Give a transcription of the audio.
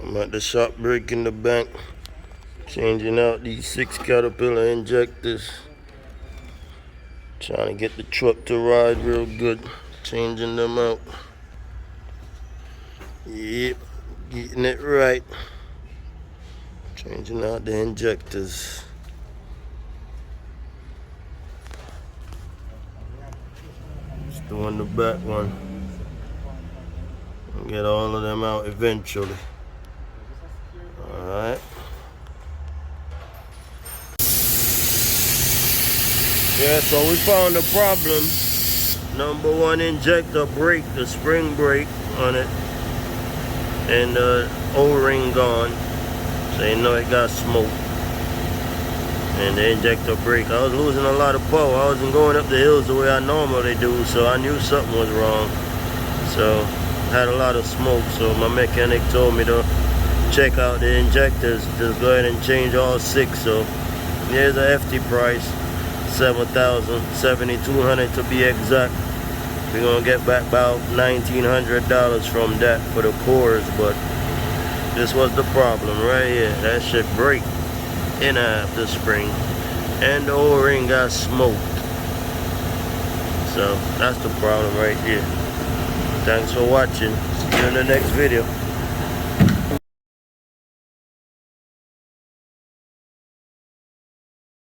I'm at the shop breaking the bank, changing out these 6 Caterpillar injectors, trying to get the truck to ride real good, changing them out. Yep, getting it right, changing out the injectors. Just doing the back one. I'll get all of them out eventually. Alright. Yeah, so we found the problem. Number one injector brake, the spring brake on it, and the O-ring gone. So you know it got smoked. And the injector brake, I was losing a lot of power. I wasn't going up the hills the way I normally do, so I knew something was wrong. So had a lot of smoke, so my mechanic told me to check out the injectors, just go ahead and change all 6. So here's a hefty price, $7,000, $7,200 to be exact. We're gonna get back about $1,900 from that for the cores, but this was the problem right here. That shit break in half, the spring, and the O-ring got smoked. So that's the problem right here. Thanks for watching. See you in the next video.